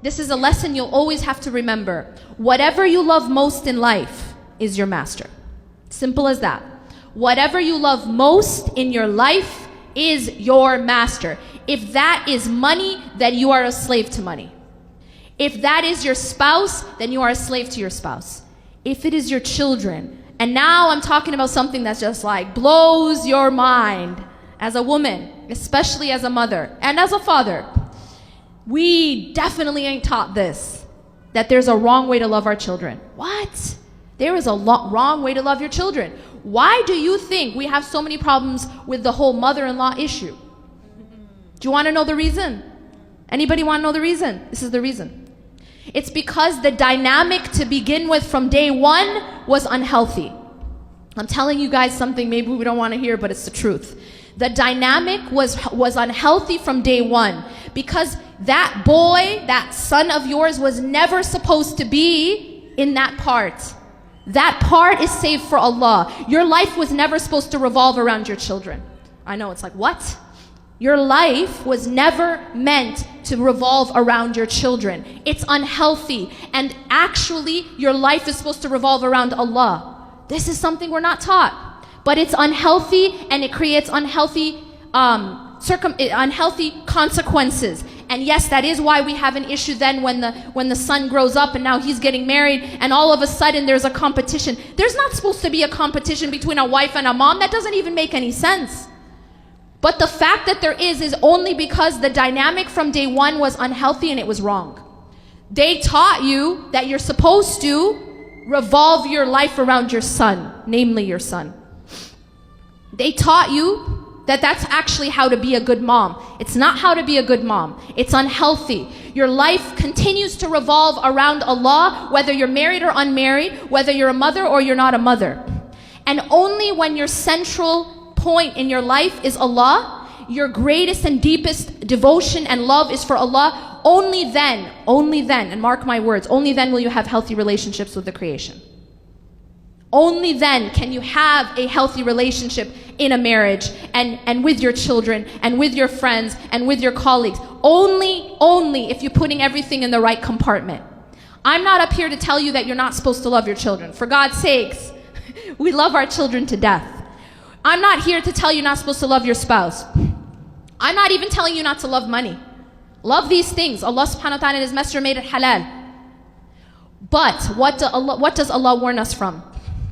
this is a lesson you'll always have to remember. Whatever you love most in life is your master. Simple as that. Whatever you love most in your life is your master. If that is money, then you are a slave to money. If that is your spouse, then you are a slave to your spouse. If it is your children, and now I'm talking about something that's just like blows your mind as a woman, especially as a mother and as a father. We definitely ain't taught this, that there's a wrong way to love our children. What? There is a wrong way to love your children. Why do you think we have so many problems with the whole mother-in-law issue? Do you want to know the reason? Anybody want to know the reason? This is the reason. It's because the dynamic to begin with from day one was unhealthy. I'm telling you guys something maybe we don't want to hear, but it's the truth. The dynamic was unhealthy from day one because that boy, that son of yours was never supposed to be in that part. That part is saved for Allah. Your life was never supposed to revolve around your children. I know, it's like, what? Your life was never meant to revolve around your children. It's unhealthy. And actually, your life is supposed to revolve around Allah. This is something we're not taught. But it's unhealthy and it creates unhealthy consequences. And yes, that is why we have an issue then when the son grows up and now he's getting married and all of a sudden there's a competition. There's not supposed to be a competition between a wife and a mom. That doesn't even make any sense. But the fact that there is only because the dynamic from day one was unhealthy and it was wrong. They taught you that you're supposed to revolve your life around your son, namely your son. They taught you that that's actually how to be a good mom. It's not how to be a good mom. It's unhealthy. Your life continues to revolve around Allah, whether you're married or unmarried, whether you're a mother or you're not a mother. And only when your central point in your life is Allah, your greatest and deepest devotion and love is for Allah, only then, and mark my words, only then will you have healthy relationships with the creation. Only then can you have a healthy relationship in a marriage and with your children and with your friends and with your colleagues. Only if you're putting everything in the right compartment. I'm not up here to tell you that you're not supposed to love your children. For God's sakes, we love our children to death. I'm not here to tell you you're not supposed to love your spouse. I'm not even telling you not to love money. Love these things. Allah subhanahu wa ta'ala and His Messenger made it halal. But what does Allah warn us from?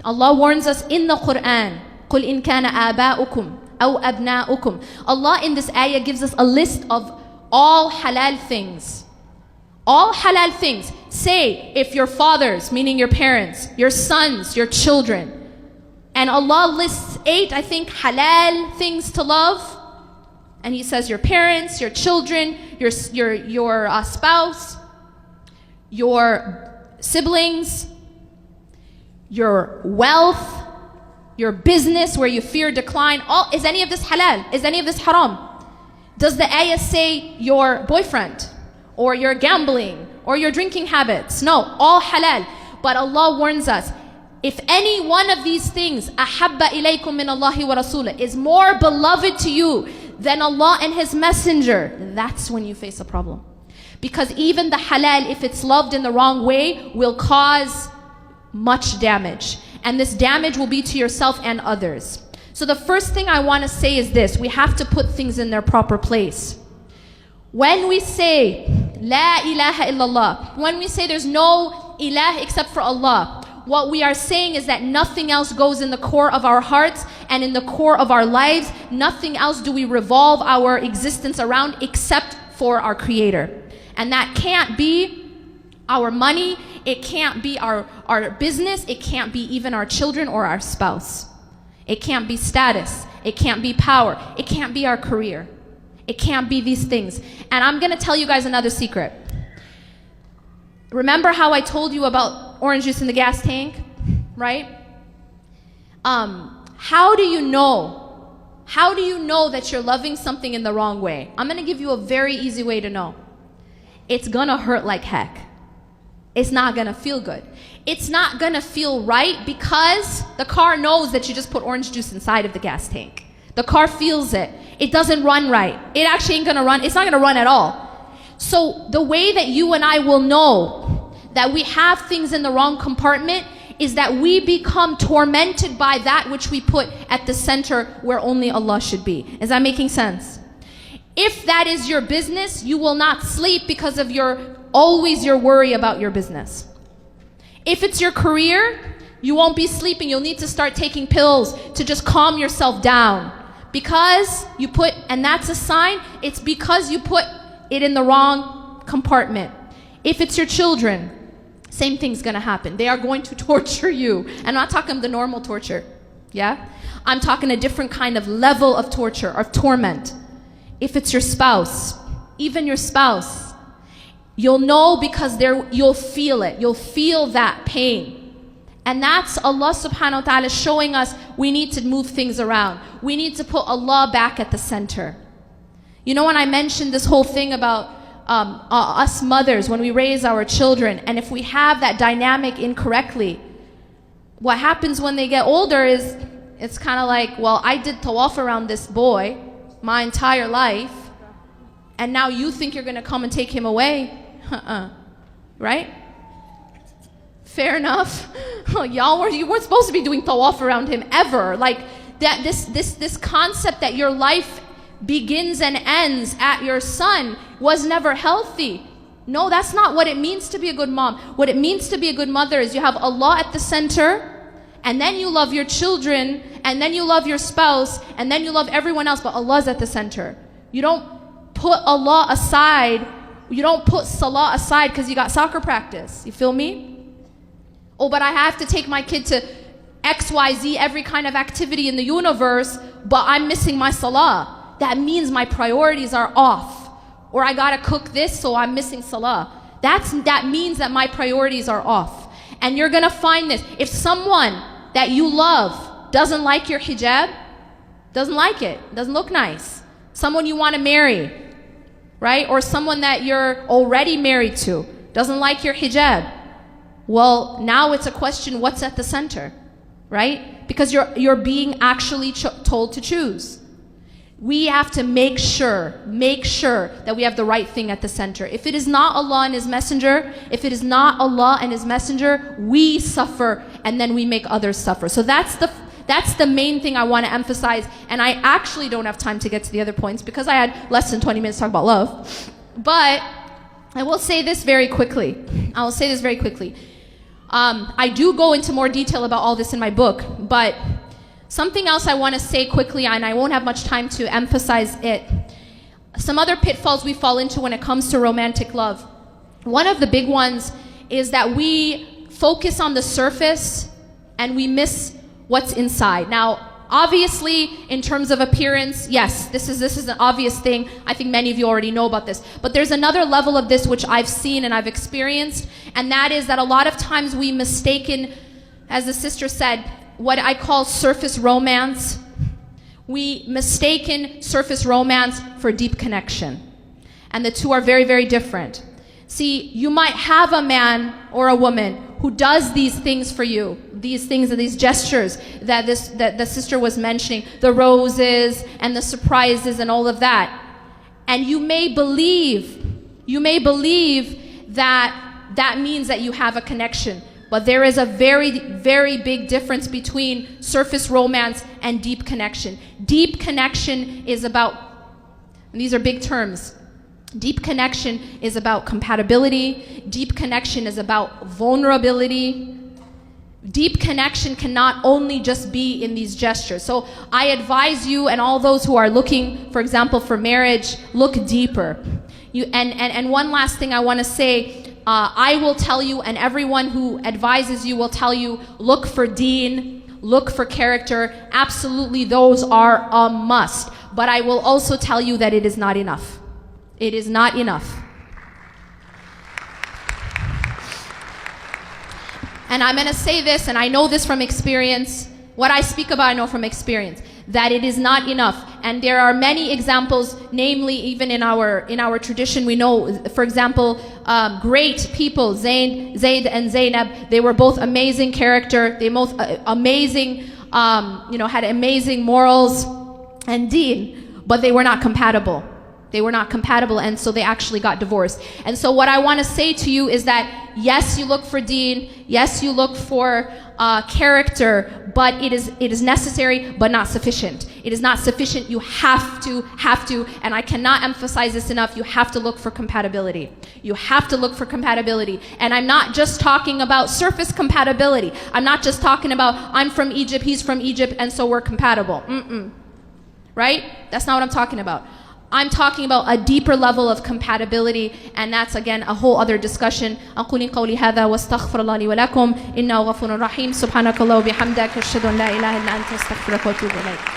Allah warns us in the Quran. قُلْ إِن كَانَ آبَاؤُكُمْ أَوْ أَبْنَاؤُكُمْ. Allah in this ayah gives us a list of all halal things. All halal things. Say if your fathers, meaning your parents, your sons, your children. And Allah lists 8, I think, halal things to love. And He says your parents, your children, your spouse, your siblings, your wealth, your business where you fear decline. Is any of this halal? Is any of this haram? Does the ayah say your boyfriend or your gambling or your drinking habits? No, all halal. But Allah warns us, if any one of these things ahabba ilaykum min Allahi wa rasulah is more beloved to you than Allah and His Messenger, that's when you face a problem. Because even the halal, if it's loved in the wrong way, will cause much damage. And this damage will be to yourself and others. So the first thing I want to say is this: we have to put things in their proper place. When we say La ilaha illallah, when we say there's no ilah except for Allah, what we are saying is that nothing else goes in the core of our hearts and in the core of our lives. Nothing else do we revolve our existence around except for our Creator. And that can't be our money, it can't be our business, it can't be even our children or our spouse. It can't be status, it can't be power, it can't be our career. It can't be these things. And I'm gonna tell you guys another secret. Remember how I told you about orange juice in the gas tank, right? How do you know? How do you know that you're loving something in the wrong way? I'm gonna give you a very easy way to know. It's gonna hurt like heck. It's not gonna feel good. It's not gonna feel right because the car knows that you just put orange juice inside of the gas tank. The car feels it. It doesn't run right. It actually ain't gonna run. It's not gonna run at all. So the way that you and I will know that we have things in the wrong compartment is that we become tormented by that which we put at the center where only Allah should be. Is that making sense? If that is your business, you will not sleep because of always your worry about your business. If it's your career, you won't be sleeping. You'll need to start taking pills to just calm yourself down. Because you put, and that's a sign, it's because you put it in the wrong compartment. If it's your children, same thing's gonna happen. They are going to torture you. And I'm not talking the normal torture, yeah? I'm talking a different kind of level of torture, of torment. If it's your spouse, even your spouse, you'll know because you'll feel it. You'll feel that pain. And that's Allah subhanahu wa ta'ala showing us we need to move things around. We need to put Allah back at the center. You know, when I mentioned this whole thing about us mothers, when we raise our children, and if we have that dynamic incorrectly, what happens when they get older is, it's kind of like, well, I did tawaf around this boy my entire life, and now you think you're going to come and take him away? Right? Fair enough. You weren't supposed to be doing tawaf around him ever. Like that, this concept that your life begins and ends at your son was never healthy. No, that's not what it means to be a good mom. What it means to be a good mother is you have Allah at the center, and then you love your children, and then you love your spouse, and then you love everyone else, but Allah's at the center. You don't put Allah aside. You don't put Salah aside because you got soccer practice. You feel me? Oh, but I have to take my kid to XYZ, every kind of activity in the universe, but I'm missing my Salah. That means my priorities are off. Or I gotta cook this, so I'm missing Salah. That means that my priorities are off. And you're gonna find this. If someone that you love doesn't like your hijab, doesn't like it, doesn't look nice, someone you wanna marry, right? Or someone that you're already married to doesn't like your hijab, well, now it's a question, what's at the center, right? Because you're being actually told to choose. We have to make sure that we have the right thing at the center. If it is not Allah and His Messenger, we suffer, and then we make others suffer. So that's the main thing I want to emphasize. And I actually don't have time to get to the other points because I had less than 20 minutes to talk about love. But I will say this very quickly. I do go into more detail about all this in my book, but something else I want to say quickly, and I won't have much time to emphasize it. Some other pitfalls we fall into when it comes to romantic love. One of the big ones is that we focus on the surface and we miss what's inside. Now, obviously, in terms of appearance, yes, this is an obvious thing. I think many of you already know about this. But there's another level of this which I've seen and I've experienced, and that is that a lot of times we mistaken, as the sister said, what I call surface romance. We mistaken surface romance for deep connection. And the two are very, very different. See, you might have a man or a woman who does these things for you, these things and these gestures that the sister was mentioning, the roses and the surprises and all of that. And you may believe that means that you have a connection. But there is a very, very big difference between surface romance and deep connection. Deep connection is about, and these are big terms, deep connection is about compatibility. Deep connection is about vulnerability. Deep connection cannot only just be in these gestures. So I advise you and all those who are looking, for example, for marriage, look deeper. And one last thing I want to say, I will tell you, and everyone who advises you will tell you, look for deen, look for character. Absolutely, those are a must. But I will also tell you that it is not enough. It is not enough. And I'm going to say this, and I know this from experience. What I speak about, I know from experience, that it is not enough. And there are many examples, namely even in our tradition, we know, for example, great people, Zayd and Zainab, they were both amazing character, they both amazing, had amazing morals and deen, but they were not compatible. They were not compatible, and so they actually got divorced. And so what I want to say to you is that yes, you look for deen, yes, you look for character, but it is necessary but not sufficient. It is not sufficient. You have to, and I cannot emphasize this enough, you have to look for compatibility. You have to look for compatibility. And I'm not just talking about surface compatibility. I'm not just talking about I'm from Egypt, he's from Egypt, and so we're compatible. Right? That's not what I'm talking about. I'm talking about a deeper level of compatibility, and that's again a whole other discussion. أقول قولي هذا واستغفر الله لي ولكم إنه غفور رحيم سبحانك اللهم وبحمدك أشهد أن لا إله إلا أنت أستغفرك وأتوب إليك.